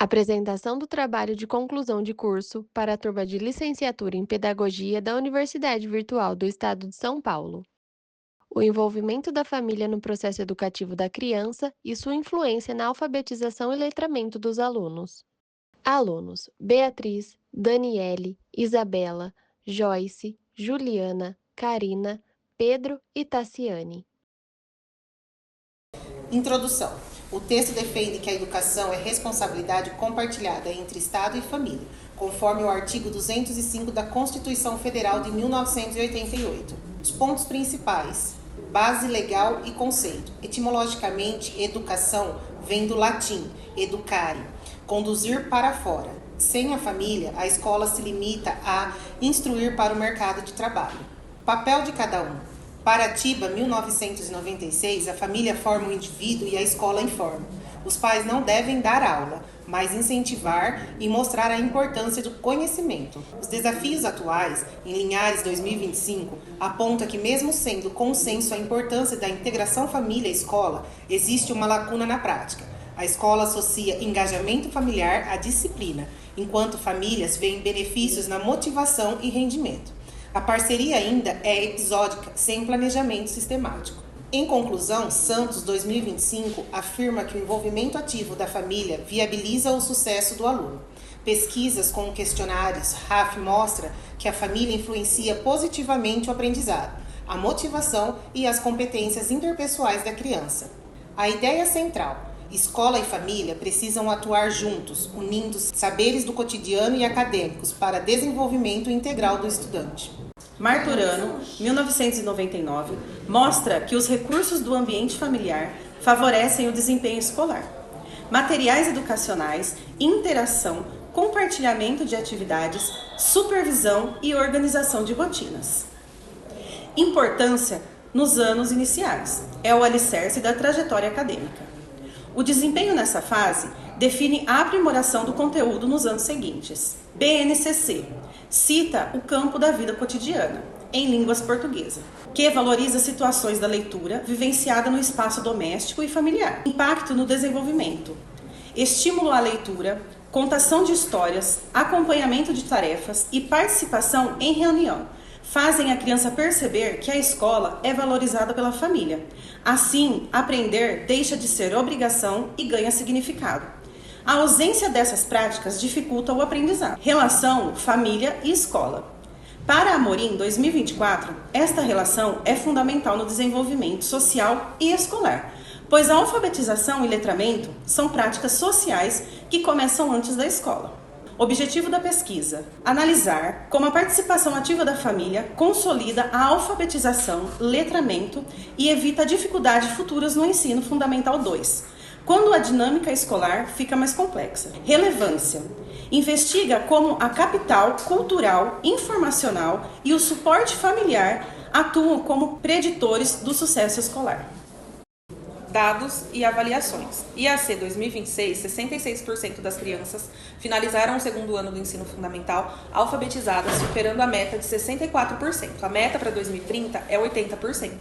Apresentação do trabalho de conclusão de curso para a turma de licenciatura em Pedagogia da Universidade Virtual do Estado de São Paulo. O envolvimento da família no processo educativo da criança e sua influência na alfabetização e letramento dos alunos. Alunos: Beatriz, Daniele, Isabela, Joyce, Juliana, Karina, Pedro e Tassiane. Introdução. O texto defende que a educação é responsabilidade compartilhada entre Estado e família, conforme o artigo 205 da Constituição Federal de 1988. Os pontos principais: base legal e conceito. Etimologicamente, educação vem do latim educare, conduzir para fora. Sem a família, a escola se limita a instruir para o mercado de trabalho. Papel de cada um. Para Tiba, 1996, a família forma o indivíduo e a escola informa. Os pais não devem dar aula, mas incentivar e mostrar a importância do conhecimento. Os desafios atuais, em Linhares 2025, aponta que mesmo sendo consenso a importância da integração família-escola, existe uma lacuna na prática. A escola associa engajamento familiar à disciplina, enquanto famílias veem benefícios na motivação e rendimento. A parceria ainda é episódica, sem planejamento sistemático. Em conclusão, Santos 2025 afirma que o envolvimento ativo da família viabiliza o sucesso do aluno. Pesquisas com questionários RAF mostra que a família influencia positivamente o aprendizado, a motivação e as competências interpessoais da criança. A ideia central: escola e família precisam atuar juntos, unindo saberes do cotidiano e acadêmicos para desenvolvimento integral do estudante. Marturano, 1999, mostra que os recursos do ambiente familiar favorecem o desempenho escolar. Materiais educacionais, interação, compartilhamento de atividades, supervisão e organização de rotinas. Importância nos anos iniciais. É o alicerce da trajetória acadêmica. O desempenho nessa fase define a aprimoração do conteúdo nos anos seguintes. BNCC cita o campo da vida cotidiana, em línguas portuguesas, que valoriza situações da leitura vivenciada no espaço doméstico e familiar. Impacto no desenvolvimento. Estímulo à leitura, contação de histórias, acompanhamento de tarefas e participação em reunião fazem a criança perceber que a escola é valorizada pela família. Assim, aprender deixa de ser obrigação e ganha significado. A ausência dessas práticas dificulta o aprendizado. Relação família e escola. Para Amorim 2024, esta relação é fundamental no desenvolvimento social e escolar, pois a alfabetização e letramento são práticas sociais que começam antes da escola. Objetivo da pesquisa: analisar como a participação ativa da família consolida a alfabetização, letramento e evita dificuldades futuras no ensino fundamental 2, quando a dinâmica escolar fica mais complexa. Relevância: investiga como a capital cultural, informacional e o suporte familiar atuam como preditores do sucesso escolar. Dados e avaliações. IAC 2026, 66% das crianças finalizaram o segundo ano do ensino fundamental alfabetizadas, superando a meta de 64%. A meta para 2030 é 80%.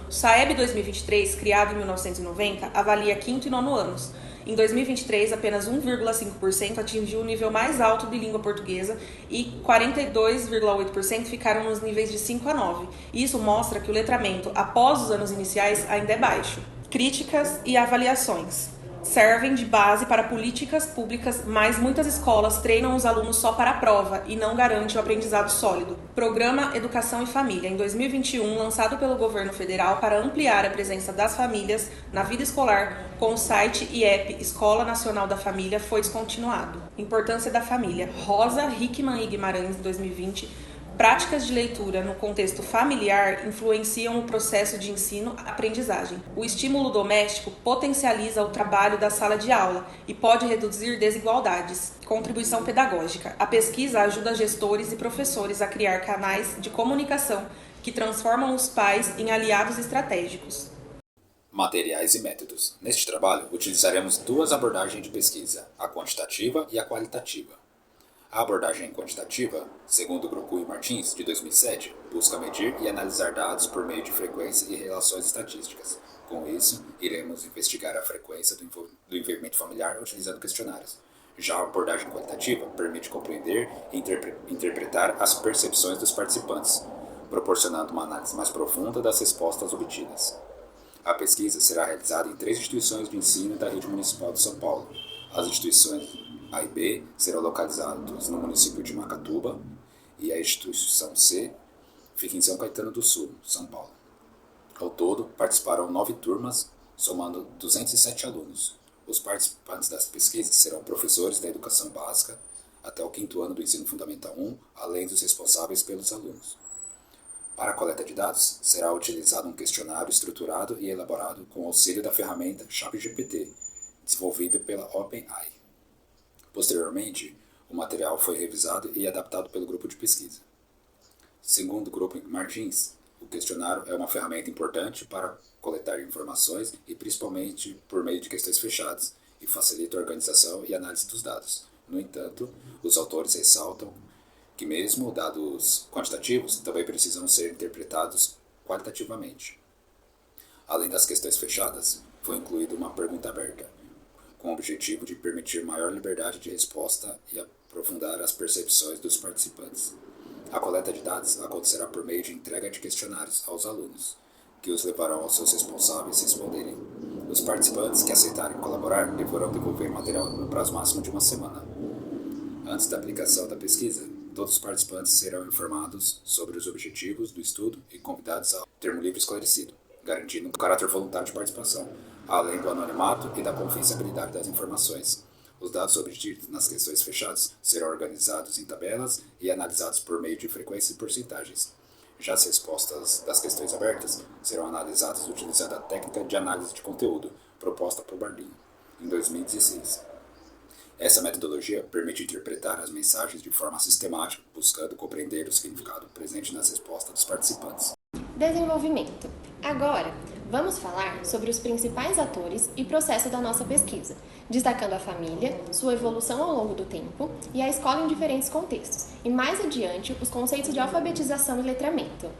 O SAEB 2023, criado em 1990, avalia quinto e nono anos. Em 2023, apenas 1,5% atingiu o nível mais alto de língua portuguesa e 42,8% ficaram nos níveis de 5 a 9. Isso mostra que o letramento após os anos iniciais ainda é baixo. Críticas e avaliações. Servem de base para políticas públicas, mas muitas escolas treinam os alunos só para a prova e não garantem o aprendizado sólido. Programa Educação e Família, em 2021, lançado pelo governo federal para ampliar a presença das famílias na vida escolar, com o site e app Escola Nacional da Família, foi descontinuado. Importância da família. Rosa Hickman e Guimarães, 2020. Práticas de leitura no contexto familiar influenciam o processo de ensino-aprendizagem. O estímulo doméstico potencializa o trabalho da sala de aula e pode reduzir desigualdades. Contribuição pedagógica. A pesquisa ajuda gestores e professores a criar canais de comunicação que transformam os pais em aliados estratégicos. Materiais e métodos. Neste trabalho, utilizaremos duas abordagens de pesquisa, a quantitativa e a qualitativa. A abordagem quantitativa, segundo Brocu e Martins, de 2007, busca medir e analisar dados por meio de frequência e relações estatísticas. Com isso, iremos investigar a frequência do envolvimento familiar utilizando questionários. Já a abordagem qualitativa permite compreender e interpretar as percepções dos participantes, proporcionando uma análise mais profunda das respostas obtidas. A pesquisa será realizada em 3 instituições de ensino da rede municipal de São Paulo. As instituições A e B serão localizadas no município de Macatuba e a instituição C fica em São Caetano do Sul, São Paulo. Ao todo, participarão 9 turmas, somando 207 alunos. Os participantes das pesquisas serão professores da educação básica até o 5º ano do ensino fundamental 1, além dos responsáveis pelos alunos. Para a coleta de dados, será utilizado um questionário estruturado e elaborado com auxílio da ferramenta ChatGPT, desenvolvida pela OpenAI. Posteriormente, o material foi revisado e adaptado pelo grupo de pesquisa. Segundo o grupo Martins, o questionário é uma ferramenta importante para coletar informações e principalmente por meio de questões fechadas, e facilita a organização e análise dos dados. No entanto, os autores ressaltam que mesmo dados quantitativos também precisam ser interpretados qualitativamente. Além das questões fechadas, foi incluída uma pergunta aberta, com o objetivo de permitir maior liberdade de resposta e aprofundar as percepções dos participantes. A coleta de dados acontecerá por meio de entrega de questionários aos alunos, que os levarão aos seus responsáveis responderem. Os participantes que aceitarem colaborar deverão devolver material no prazo máximo de 1 semana. Antes da aplicação da pesquisa, todos os participantes serão informados sobre os objetivos do estudo e convidados ao termo livre esclarecido, garantindo um caráter voluntário de participação, além do anonimato e da confidencialidade das informações. Os dados obtidos nas questões fechadas serão organizados em tabelas e analisados por meio de frequências e porcentagens. Já as respostas das questões abertas serão analisadas utilizando a técnica de análise de conteúdo proposta por Bardini, em 2016. Essa metodologia permite interpretar as mensagens de forma sistemática, buscando compreender o significado presente nas respostas dos participantes. Desenvolvimento. Agora, vamos falar sobre os principais atores e processo da nossa pesquisa, destacando a família, sua evolução ao longo do tempo e a escola em diferentes contextos, e mais adiante os conceitos de alfabetização e letramento.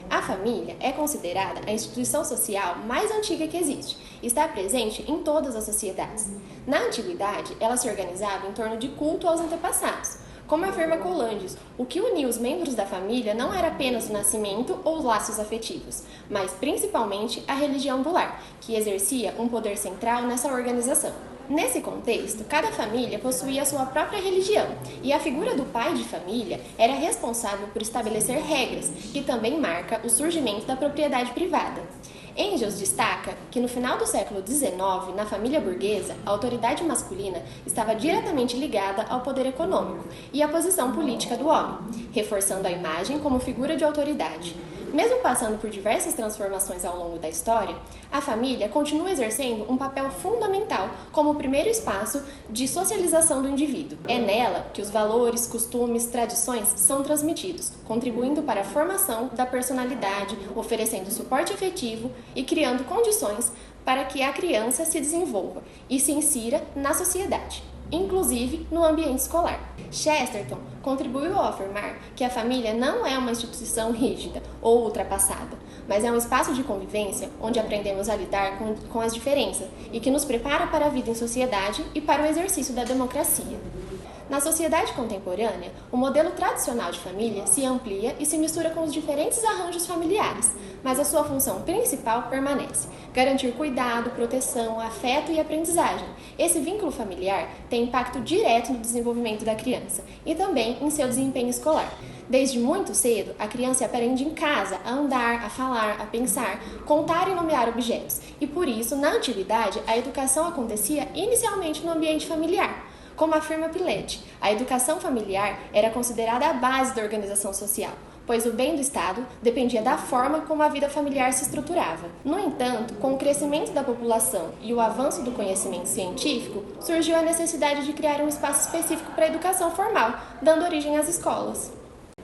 A família é considerada a instituição social mais antiga que existe e está presente em todas as sociedades. Na antiguidade, ela se organizava em torno de culto aos antepassados. Como afirma Colandes, o que unia os membros da família não era apenas o nascimento ou os laços afetivos, mas principalmente a religião do lar, que exercia um poder central nessa organização. Nesse contexto, cada família possuía sua própria religião, e a figura do pai de família era responsável por estabelecer regras, que também marca o surgimento da propriedade privada. Engels destaca que no final do século XIX, na família burguesa, a autoridade masculina estava diretamente ligada ao poder econômico e à posição política do homem, reforçando a imagem como figura de autoridade. Mesmo passando por diversas transformações ao longo da história, a família continua exercendo um papel fundamental como o primeiro espaço de socialização do indivíduo. É nela que os valores, costumes, tradições são transmitidos, contribuindo para a formação da personalidade, oferecendo suporte afetivo e criando condições para que a criança se desenvolva e se insira na sociedade, inclusive no ambiente escolar. Chesterton contribuiu ao afirmar que a família não é uma instituição rígida ou ultrapassada, mas é um espaço de convivência onde aprendemos a lidar com as diferenças e que nos prepara para a vida em sociedade e para o exercício da democracia. Na sociedade contemporânea, o modelo tradicional de família se amplia e se mistura com os diferentes arranjos familiares, mas a sua função principal permanece: garantir cuidado, proteção, afeto e aprendizagem. Esse vínculo familiar tem impacto direto no desenvolvimento da criança e também em seu desempenho escolar. Desde muito cedo, a criança aprende em casa a andar, a falar, a pensar, contar e nomear objetos, e por isso, na antiguidade, a educação acontecia inicialmente no ambiente familiar. Como afirma Piletti, a educação familiar era considerada a base da organização social, pois o bem do Estado dependia da forma como a vida familiar se estruturava. No entanto, com o crescimento da população e o avanço do conhecimento científico, surgiu a necessidade de criar um espaço específico para a educação formal, dando origem às escolas.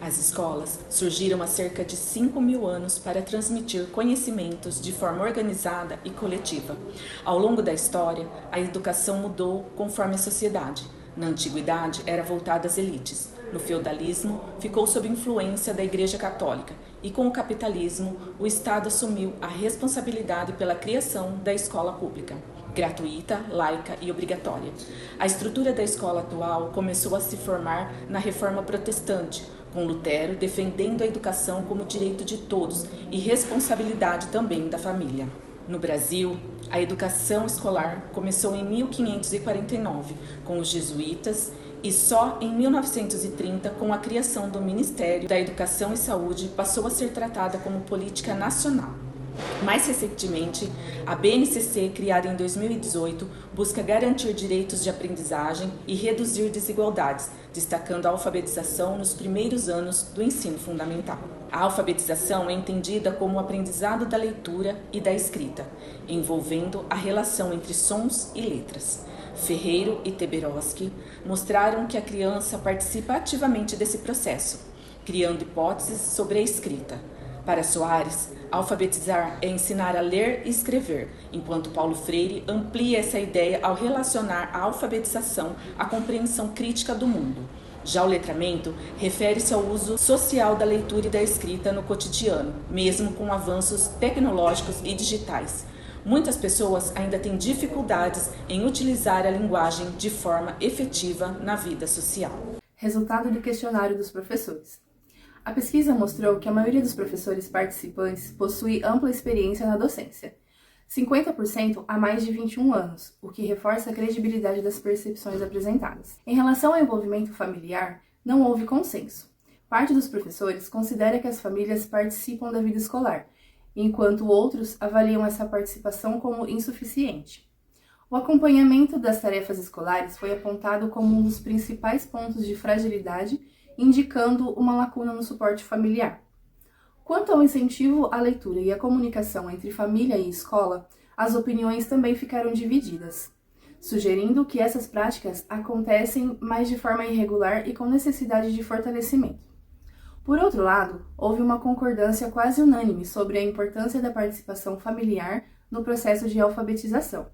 As escolas surgiram há cerca de 5.000 anos para transmitir conhecimentos de forma organizada e coletiva. Ao longo da história, a educação mudou conforme a sociedade. Na antiguidade, era voltada às elites. No feudalismo, ficou sob influência da Igreja Católica. E com o capitalismo, o Estado assumiu a responsabilidade pela criação da escola pública. gratuita, laica e obrigatória. A estrutura da escola atual começou a se formar na Reforma Protestante, com Lutero defendendo a educação como direito de todos e responsabilidade também da família. No Brasil, a educação escolar começou em 1549, com os jesuítas, e só em 1930, com a criação do Ministério da Educação e Saúde, passou a ser tratada como política nacional. Mais recentemente, a BNCC, criada em 2018, busca garantir direitos de aprendizagem e reduzir desigualdades, destacando a alfabetização nos primeiros anos do ensino fundamental. A alfabetização é entendida como o aprendizado da leitura e da escrita, envolvendo a relação entre sons e letras. Ferreiro e Teberoski mostraram que a criança participa ativamente desse processo, criando hipóteses sobre a escrita. Para Soares, alfabetizar é ensinar a ler e escrever, enquanto Paulo Freire amplia essa ideia ao relacionar a alfabetização à compreensão crítica do mundo. Já o letramento refere-se ao uso social da leitura e da escrita no cotidiano, mesmo com avanços tecnológicos e digitais. Muitas pessoas ainda têm dificuldades em utilizar a linguagem de forma efetiva na vida social. Resultado do questionário dos professores. A pesquisa mostrou que a maioria dos professores participantes possui ampla experiência na docência, 50% há mais de 21 anos, o que reforça a credibilidade das percepções apresentadas. Em relação ao envolvimento familiar, não houve consenso. Parte dos professores considera que as famílias participam da vida escolar, enquanto outros avaliam essa participação como insuficiente. O acompanhamento das tarefas escolares foi apontado como um dos principais pontos de fragilidade, indicando uma lacuna no suporte familiar. Quanto ao incentivo à leitura e à comunicação entre família e escola, as opiniões também ficaram divididas, sugerindo que essas práticas acontecem mais de forma irregular e com necessidade de fortalecimento. Por outro lado, houve uma concordância quase unânime sobre a importância da participação familiar no processo de alfabetização.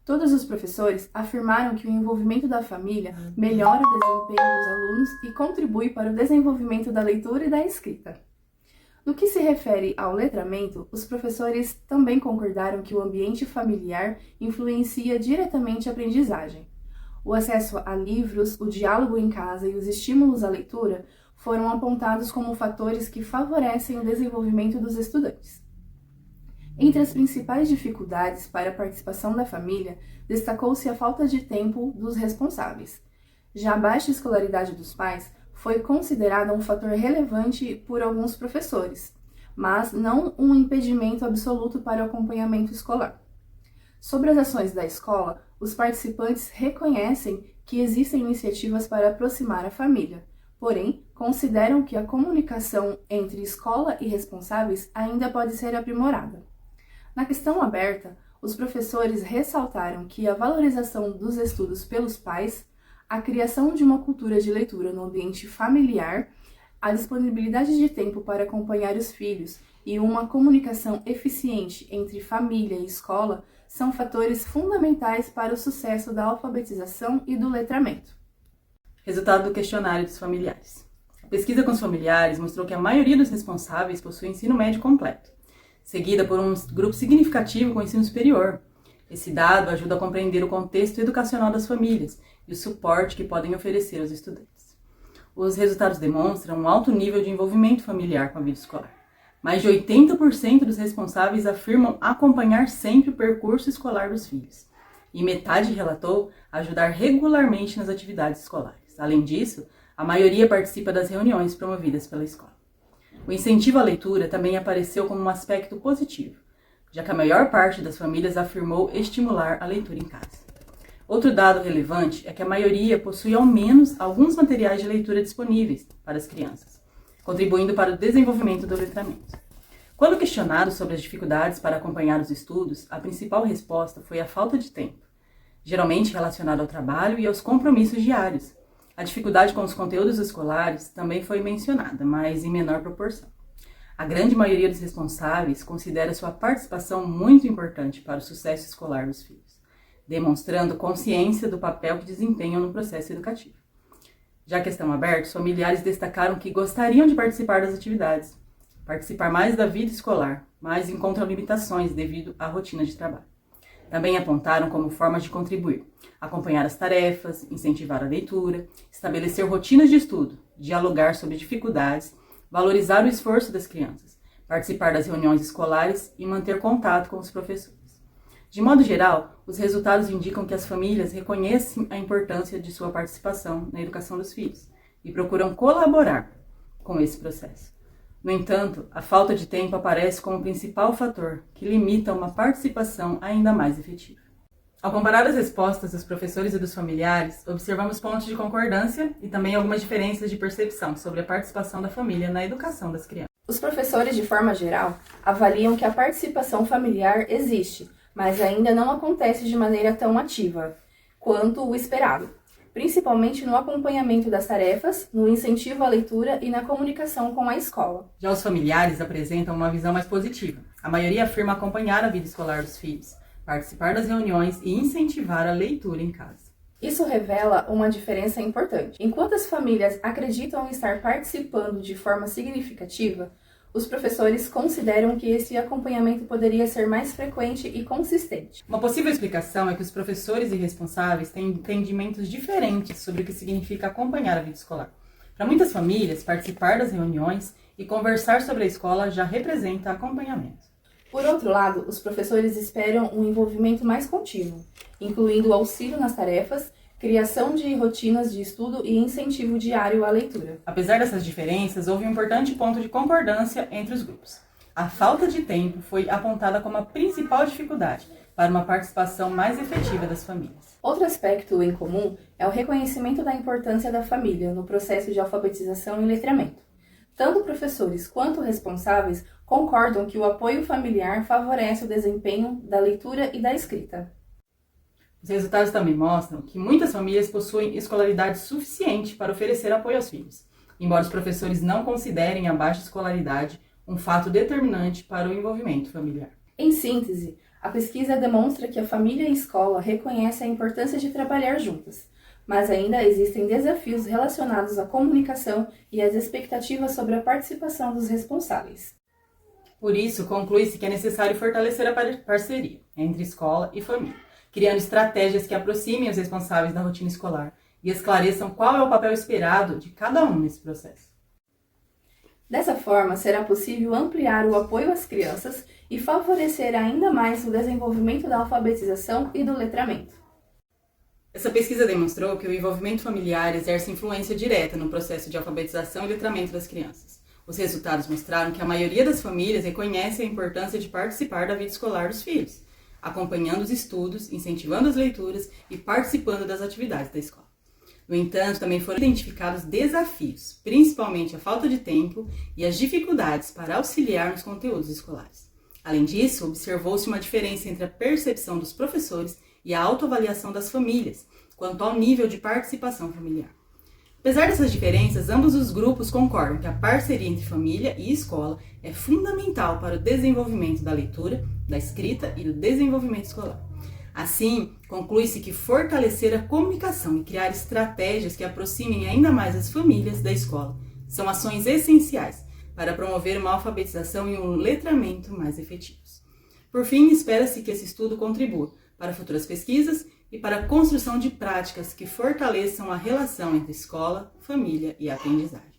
Todos os professores afirmaram que o envolvimento da família melhora o desempenho dos alunos e contribui para o desenvolvimento da leitura e da escrita. No que se refere ao letramento, os professores também concordaram que o ambiente familiar influencia diretamente a aprendizagem. O acesso a livros, o diálogo em casa e os estímulos à leitura foram apontados como fatores que favorecem o desenvolvimento dos estudantes. Entre as principais dificuldades para a participação da família, destacou-se a falta de tempo dos responsáveis. Já a baixa escolaridade dos pais foi considerada um fator relevante por alguns professores, mas não um impedimento absoluto para o acompanhamento escolar. Sobre as ações da escola, os participantes reconhecem que existem iniciativas para aproximar a família, porém, consideram que a comunicação entre escola e responsáveis ainda pode ser aprimorada. Na questão aberta, os professores ressaltaram que a valorização dos estudos pelos pais, a criação de uma cultura de leitura no ambiente familiar, a disponibilidade de tempo para acompanhar os filhos e uma comunicação eficiente entre família e escola são fatores fundamentais para o sucesso da alfabetização e do letramento. Resultado do questionário dos familiares. A pesquisa com os familiares mostrou que a maioria dos responsáveis possui ensino médio completo, seguida por um grupo significativo com ensino superior. Esse dado ajuda a compreender o contexto educacional das famílias e o suporte que podem oferecer aos estudantes. Os resultados demonstram um alto nível de envolvimento familiar com a vida escolar. Mais de 80% dos responsáveis afirmam acompanhar sempre o percurso escolar dos filhos, e metade relatou ajudar regularmente nas atividades escolares. Além disso, a maioria participa das reuniões promovidas pela escola. O incentivo à leitura também apareceu como um aspecto positivo, já que a maior parte das famílias afirmou estimular a leitura em casa. Outro dado relevante é que a maioria possui ao menos alguns materiais de leitura disponíveis para as crianças, contribuindo para o desenvolvimento do letramento. Quando questionado sobre as dificuldades para acompanhar os estudos, a principal resposta foi a falta de tempo, geralmente relacionada ao trabalho e aos compromissos diários. A dificuldade com os conteúdos escolares também foi mencionada, mas em menor proporção. A grande maioria dos responsáveis considera sua participação muito importante para o sucesso escolar dos filhos, demonstrando consciência do papel que desempenham no processo educativo. Já a questão aberta, os familiares destacaram que gostariam de participar das atividades, participar mais da vida escolar, mas encontram limitações devido à rotina de trabalho. Também apontaram como formas de contribuir: acompanhar as tarefas, incentivar a leitura, estabelecer rotinas de estudo, dialogar sobre dificuldades, valorizar o esforço das crianças, participar das reuniões escolares e manter contato com os professores. De modo geral, os resultados indicam que as famílias reconhecem a importância de sua participação na educação dos filhos e procuram colaborar com esse processo. No entanto, a falta de tempo aparece como o principal fator que limita uma participação ainda mais efetiva. Ao comparar as respostas dos professores e dos familiares, observamos pontos de concordância e também algumas diferenças de percepção sobre a participação da família na educação das crianças. Os professores, de forma geral, avaliam que a participação familiar existe, mas ainda não acontece de maneira tão ativa quanto o esperado, principalmente no acompanhamento das tarefas, no incentivo à leitura e na comunicação com a escola. Já os familiares apresentam uma visão mais positiva. A maioria afirma acompanhar a vida escolar dos filhos, participar das reuniões e incentivar a leitura em casa. Isso revela uma diferença importante. Enquanto as famílias acreditam estar participando de forma significativa, os professores consideram que esse acompanhamento poderia ser mais frequente e consistente. Uma possível explicação é que os professores e responsáveis têm entendimentos diferentes sobre o que significa acompanhar a vida escolar. Para muitas famílias, participar das reuniões e conversar sobre a escola já representa acompanhamento. Por outro lado, os professores esperam um envolvimento mais contínuo, incluindo auxílio nas tarefas, criação de rotinas de estudo e incentivo diário à leitura. Apesar dessas diferenças, houve um importante ponto de concordância entre os grupos. A falta de tempo foi apontada como a principal dificuldade para uma participação mais efetiva das famílias. Outro aspecto em comum é o reconhecimento da importância da família no processo de alfabetização e letramento. Tanto professores quanto responsáveis concordam que o apoio familiar favorece o desempenho da leitura e da escrita. Os resultados também mostram que muitas famílias possuem escolaridade suficiente para oferecer apoio aos filhos, embora os professores não considerem a baixa escolaridade um fato determinante para o envolvimento familiar. Em síntese, a pesquisa demonstra que a família e a escola reconhecem a importância de trabalhar juntas, mas ainda existem desafios relacionados à comunicação e às expectativas sobre a participação dos responsáveis. Por isso, conclui-se que é necessário fortalecer a parceria entre escola e família, criando estratégias que aproximem os responsáveis da rotina escolar e esclareçam qual é o papel esperado de cada um nesse processo. Dessa forma, será possível ampliar o apoio às crianças e favorecer ainda mais o desenvolvimento da alfabetização e do letramento. Essa pesquisa demonstrou que o envolvimento familiar exerce influência direta no processo de alfabetização e letramento das crianças. Os resultados mostraram que a maioria das famílias reconhece a importância de participar da vida escolar dos filhos, acompanhando os estudos, incentivando as leituras e participando das atividades da escola. No entanto, também foram identificados desafios, principalmente a falta de tempo e as dificuldades para auxiliar nos conteúdos escolares. Além disso, observou-se uma diferença entre a percepção dos professores e a autoavaliação das famílias quanto ao nível de participação familiar. Apesar dessas diferenças, ambos os grupos concordam que a parceria entre família e escola é fundamental para o desenvolvimento da leitura, da escrita e do desenvolvimento escolar. Assim, conclui-se que fortalecer a comunicação e criar estratégias que aproximem ainda mais as famílias da escola são ações essenciais para promover uma alfabetização e um letramento mais efetivos. Por fim, espera-se que esse estudo contribua para futuras pesquisas e para a construção de práticas que fortaleçam a relação entre escola, família e aprendizagem.